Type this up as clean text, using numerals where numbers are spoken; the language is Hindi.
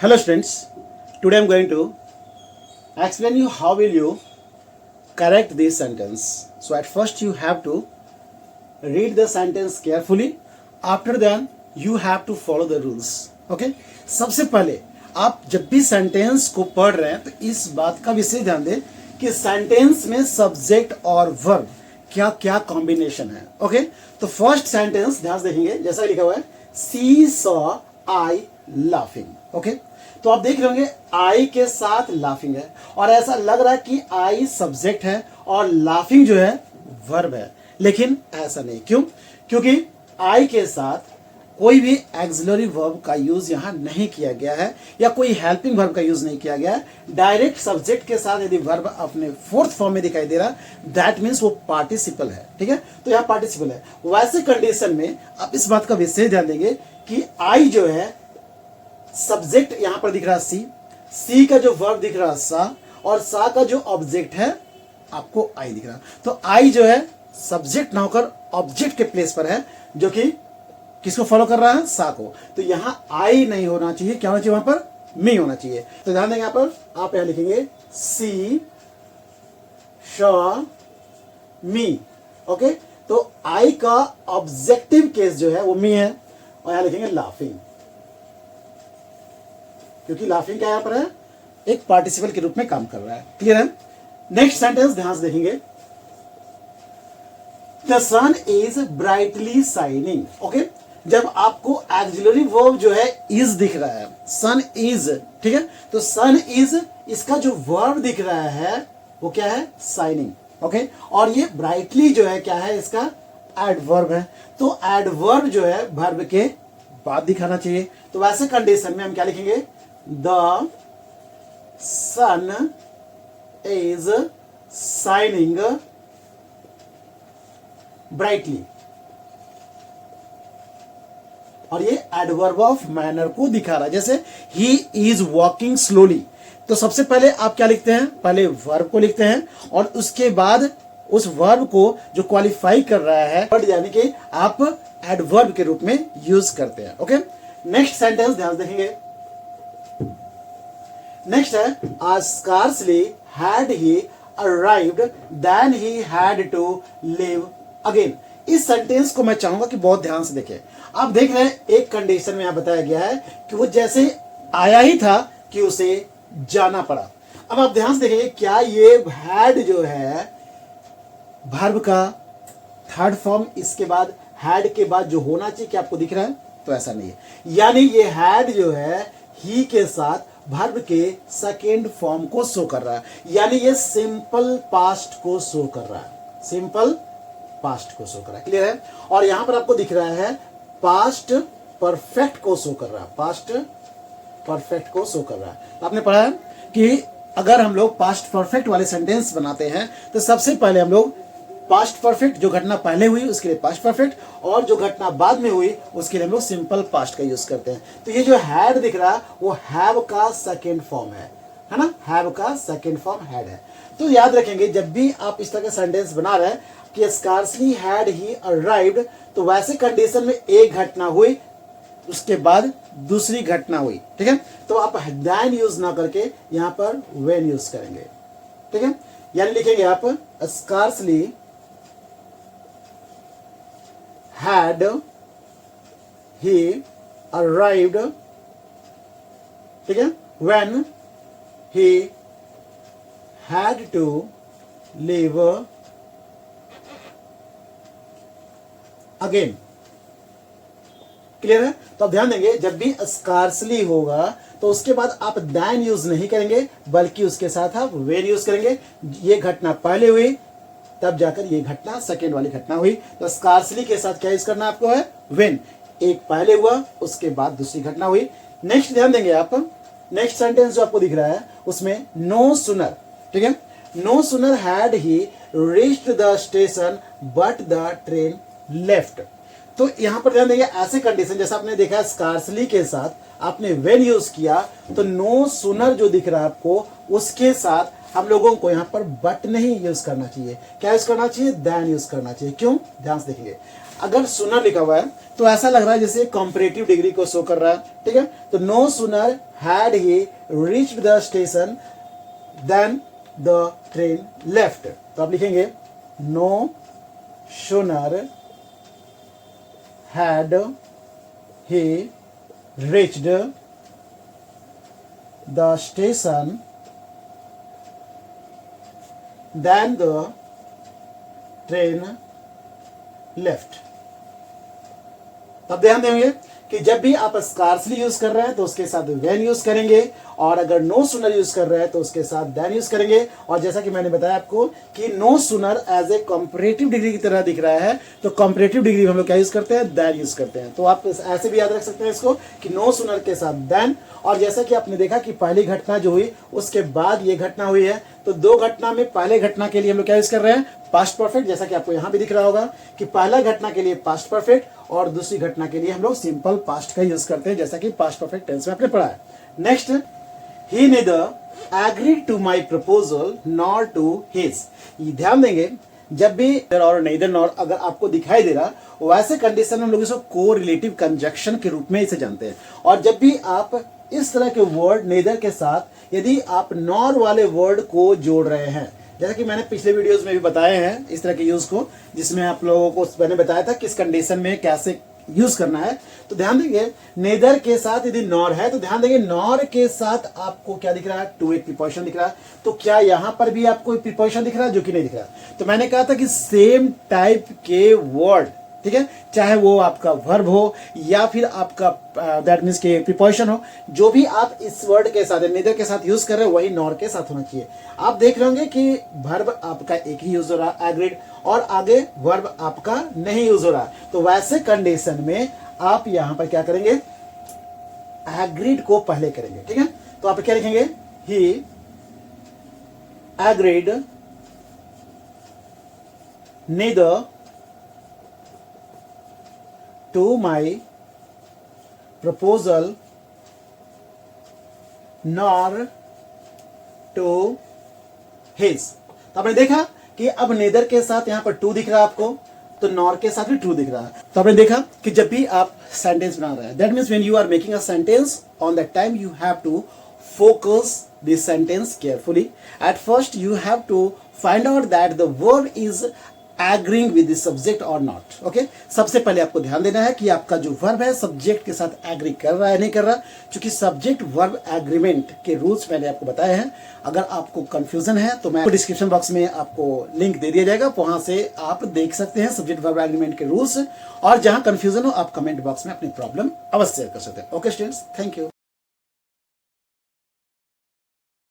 Hello students, today I am going to explain you how will you correct this sentence. So at first you have to read the sentence carefully. After that you have to follow the rules. Okay? सबसे पहले आप जब भी सेंटेंस को पढ़ रहे हैं तो इस बात का विशेष ध्यान दें कि सेंटेंस में सब्जेक्ट और वर्ब क्या क्या कॉम्बिनेशन है. ओके, तो फर्स्ट सेंटेंस ध्यान से देखेंगे जैसा लिखा हुआ है सी सॉ आई लाफिंग. ओके, तो आप देख रहे होंगे आई के साथ लाफिंग है और ऐसा लग रहा है कि आई सब्जेक्ट है और लाफिंग जो है वर्ब है, लेकिन ऐसा नहीं. क्यों? क्योंकि आई के साथ कोई भी एक्सिलरी वर्ब का यूज यहां नहीं किया गया है या कोई हेल्पिंग वर्ब का यूज नहीं किया गया है. डायरेक्ट सब्जेक्ट के साथ यदि वर्ब अपने फोर्थ फॉर्म में दिखाई दे रहा दैट मीन्स वो पार्टिसिपल है. ठीक है, तो यहां पार्टिसिपल है. वैसे कंडीशन में आप इस बात का विशेष ध्यान देंगे कि आई जो है सब्जेक्ट यहां पर दिख रहा है सी का जो वर्ब दिख रहा है सा, और सा का जो ऑब्जेक्ट है आपको आई दिख रहा. तो आई जो है सब्जेक्ट ना होकर ऑब्जेक्ट के प्लेस पर है, जो कि किसको फॉलो कर रहा है? सा को. तो यहां आई नहीं होना चाहिए, क्या होना चाहिए? वहां पर मी होना चाहिए. तो ध्यान देंगे यहां पर आप यहां लिखेंगे सी श मी. ओके, तो आई का ऑब्जेक्टिव केस जो है वो मी है और यहां लिखेंगे लाफिंग, क्योंकि लाफिंग क्या यहां पर है? एक पार्टिसिपल के रूप में काम कर रहा है. क्लियर है? नेक्स्ट सेंटेंस ध्यान से देखेंगे the sun is brightly shining. Okay, जब आपको एक्सिलरी वर्ब जो है इज दिख रहा है, सन इज, ठीक है, तो सन इज इसका जो वर्ब दिख रहा है वो क्या है? शाइनिंग. ओके, और ये ब्राइटली जो है क्या है? इसका एडवर्ब है. तो एडवर्ब जो है वर्ब के बाद दिखाना चाहिए. तो वैसे कंडीशन में हम क्या लिखेंगे? The sun is shining brightly, और ये एडवर्ब ऑफ मैनर को दिखा रहा है. जैसे ही इज वॉकिंग स्लोली, तो सबसे पहले आप क्या लिखते हैं? पहले वर्ब को लिखते हैं और उसके बाद उस वर्ब को जो क्वालिफाई कर रहा है यानी कि आप एडवर्ब के रूप में यूज करते हैं. ओके, नेक्स्ट सेंटेंस ध्यान से देखेंगे. नेक्स्ट है scarcely had he arrived then he had to leave again. इस सेंटेंस को मैं चाहूंगा कि बहुत ध्यान से देखें. आप देख रहे हैं एक कंडीशन में यहां बताया गया है कि वो जैसे आया ही था कि उसे जाना पड़ा. अब आप ध्यान से देखेंगे क्या ये हैड जो है वर्ब का थर्ड फॉर्म, इसके बाद हैड के बाद जो होना चाहिए क्या आपको दिख रहा है? तो ऐसा नहीं है. यानी ये हैड जो है ही के साथ वर्ब के सेकेंड फॉर्म को शो कर रहा है, यानी ये सिंपल पास्ट को शो कर रहा है. सिंपल पास्ट को शो कर रहा है. क्लियर है? और यहां पर आपको दिख रहा है पास्ट परफेक्ट को शो कर रहा है. पास्ट परफेक्ट को शो कर रहा है. तो आपने पढ़ा है कि अगर हम लोग पास्ट परफेक्ट वाले सेंटेंस बनाते हैं तो सबसे पहले हम लोग पास्ट परफेक्ट, जो घटना पहले हुई उसके लिए पास्ट परफेक्ट, और जो घटना बाद में हुई उसके लिए हम लोग सिंपल पास्ट का यूज करते हैं. तो ये जो हैड दिख रहा है वो हैव का सेकेंड फॉर्म है ना? हैव का सेकेंड फॉर्म हैड है. तो याद रखेंगे जब भी आप इस तरह के सेंटेंस बना रहे हैं कि स्कार्सली हैड ही अराइव्ड, तो वैसे कंडीशन में एक घटना हुई उसके बाद दूसरी घटना हुई. ठीक है, तो आप देन यूज ना करके यहां पर व्हेन यूज करेंगे. ठीक है, यानी लिखेंगे आप स्कार्सली हैड ही अराइव्ड, ठीक है, when he had to leave again. Clear है? तो आप ध्यान देंगे जब भी स्कार्सली होगा तो उसके बाद आप देन यूज नहीं करेंगे, बल्कि उसके साथ आप व्हेन यूज करेंगे. ये घटना पहले हुई तब जाकर ये घटना सेकेंड वाली घटना हुई. तो स्कार्सली के साथ क्या यूज करना आपको है? व्हेन. एक पहले हुआ उसके बाद दूसरी घटना हुई. नेक्स्ट ध्यान देंगे आप, नेक्स्ट सेंटेंस जो आपको दिख रहा है उसमें नो सुनर, ठीक है, no sooner had he reached the station but the train left. तो यहां पर ध्यान देंगे ऐसे कंडीशन जैसा आपने देखा स्कार्सली के साथ आपने व्हेन यूज किया, तो नो सुनर जो दिख रहा है आपको उसके साथ हम लोगों को यहां पर बट नहीं यूज करना चाहिए. क्या यूज करना चाहिए? देन यूज करना चाहिए. क्यों? ध्यान से देखिए अगर सूनर लिखा हुआ है तो ऐसा लग रहा है जैसे कंपैरेटिव डिग्री को शो कर रहा है, ठीक है। तो no sooner had he reached the station then the train left. तो आप लिखेंगे no sooner had he reached the station then the train left. तब ध्यान देंगे कि जब भी आप स्कार्सली यूज कर रहे हैं तो उसके साथ व्हेन यूज करेंगे, और अगर नो सूनर यूज कर रहे हैं तो उसके साथ देन यूज करेंगे। और जैसा कि मैंने बताया आपको कि no sooner as a comparative degree की तरह दिख रहा है, तो कंपैरेटिव डिग्री हम लोग क्या यूज करते हैं, देन यूज करते हैं। तो आप ऐसे भी याद रख सकते हैं इसको कि नो सूनर के साथ देन। और जैसा कि आपने देखा कि पहली घटना जो हुई उसके बाद ये घटना हुई है, तो दो घटना में पहले घटना के लिए हम लोग क्या यूज कर रहे हैं, पास्ट परफेक्ट। जैसा कि आपको यहां भी दिख रहा होगा कि पहला घटना के लिए पास्ट परफेक्ट और दूसरी घटना के लिए हम लोग सिंपल पास्ट का यूज करते हैं, जैसा कि पास्ट परफेक्ट टेंस में आपने पढ़ा है। Next, he neither agreed to my proposal nor to his. ध्यान देंगे जब भी और नेदर नॉर अगर आपको दिखाई दे रहा, वैसे कंडीशन में हम लोग इसको को रिलेटिव कंजक्शन के रूप में इसे जानते हैं। और जब भी आप इस तरह के वर्ड नेदर के साथ यदि आप नॉर वाले वर्ड को जोड़ रहे हैं, जैसा कि मैंने पिछले वीडियोस में भी बताए हैं इस तरह के यूज को, जिसमें आप लोगों को मैंने बताया था किस कंडीशन में कैसे यूज करना है। तो ध्यान देंगे नेदर के साथ यदि नॉर है तो ध्यान देंगे नॉर के साथ आपको क्या दिख रहा है, टू एक प्रीपोजिशन दिख रहा है। तो क्या यहां पर भी आपको एक प्रीपोजिशन दिख रहा है, जो कि नहीं दिख रहा। तो मैंने कहा था कि सेम टाइप के वर्ड, ठीक है, चाहे वो आपका वर्ब हो या फिर आपका दैट मीन्स के प्रीपोजिशन हो, जो भी आप इस वर्ड के साथ नेदर के साथ यूज कर रहे हो वही नॉर के साथ होना चाहिए। आप देख रहे होंगे कि वर्ब आपका एक ही यूज हो रहा है एग्रीड, और आगे वर्ब आपका नहीं यूज हो रहा। तो वैसे कंडीशन में आप यहां पर क्या करेंगे, एग्रीड को पहले करेंगे, ठीक है। तो आप क्या लिखेंगे, he agreed neither to my proposal nor to his। तो आपने देखा कि अब नेदर के साथ यहां पर टू दिख रहा है आपको, तो नॉर के साथ भी ट्रू दिख रहा है। तो आपने देखा कि जब भी आप सेंटेंस बना रहे हैं, that means when you are making a sentence, on that time you have to focus this sentence carefully. At first you have to find out that the verb is agreeing with the subject or not. Okay? सबसे पहले आपको ध्यान देना है कि आपका जो वर्ब है सब्जेक्ट के साथ एग्री कर रहा है नहीं कर रहा, क्योंकि सब्जेक्ट वर्ब एग्रीमेंट के रूल्स मैंने आपको बताए हैं। अगर आपको कंफ्यूजन है तो मैं डिस्क्रिप्शन बॉक्स में आपको लिंक दे दिया जाएगा, वहां से आप देख सकते हैं सब्जेक्ट वर्ब एग्रीमेंट के रूल्स। और जहां कंफ्यूजन हो आप कमेंट बॉक्स में अपनी प्रॉब्लम अवश्य कर सकते हैं। Okay students, thank you.